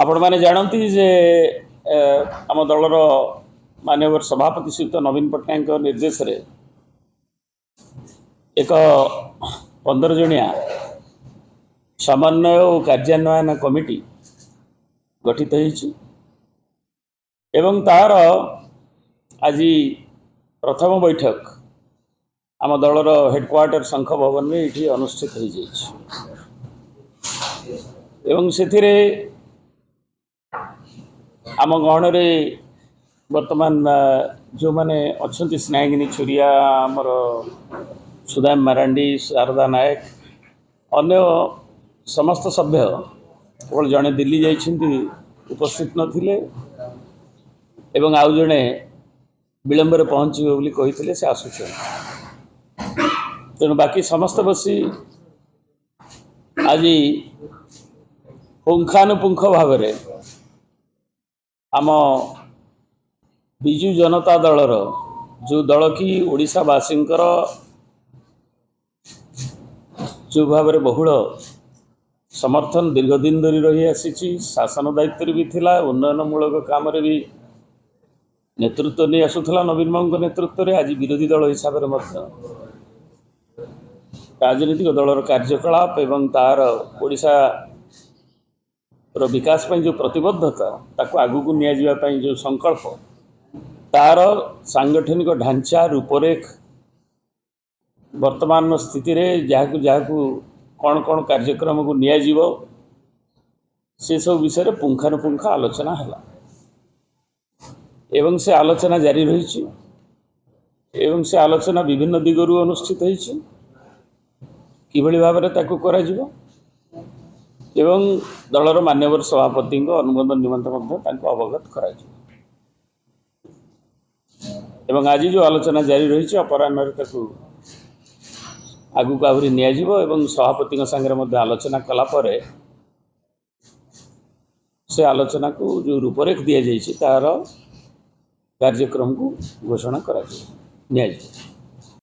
आपण मैंने जानती जे आम दलर माननीय सभापति श्रीयुक्त नवीन पट्टनायक निर्देश रे एक 15 जणिया समन्वय और कार्यान्वयन कमिटी गठित होइछि एवं तार आज प्रथम बैठक आम दलर हेडक्वार्टर शंख भवन में ये अनुष्ठित हो जाइछि एवं से आम गहन वर्तमान जो मैंने अच्छा स्नेहिनी छुरिया आमर सुदाम मारांडी शारदा नायक अन्य समस्त सभ्य केवल जड़े दिल्ली जाइछन्ति उपस्थित नथिले एवं आउ जड़े विलंबर पहुँचे बोली कही से आसुचे तेणु बाकी समस्त बसी आज पुंखानुपुंख भाव आम बिजु जनता दलर जो दल की ओडिशावासी जो भाव बहुल समर्थन दीर्घदिन धरी रही आसी शासन दायित्व भी थिला उन्नयनमूलक काम भी नेतृत्व नहीं आसूला नवीन बाबू नेतृत्व में आज विरोधी दल हिसाब से राजनीतिक दलर कार्यकलाप एवं तार ओडिशा विकास पर जो प्रतिबद्धता ताको आगु को निया जिबा पई जो संकल्प तार सांगठनिक ढांचा रूपरेख वर्तमान स्थिति रे जहाँ कौन कौन कार्यक्रम को निया जिवो से सब विषय पुंखानुपुंख आलोचना है एवं से आलोचना जारी रही एवं से आलोचना विभिन्न दिगरु अनुष्ठित होइछि किभली भाव में ताकू करा जिवो एवं दलर मान्यवर सभापति अनुमोदन निमंत्रण अवगत करा जिवो एवं आज जो आलोचना जारी रही अपराह्न आगु को आहरी नियाजिवो एवं सभापति संगे आलोचना कलापर से आलोचना को जो रूपरेख दि जाइए तार कार्यक्रम को घोषणा करा नियाजिवो।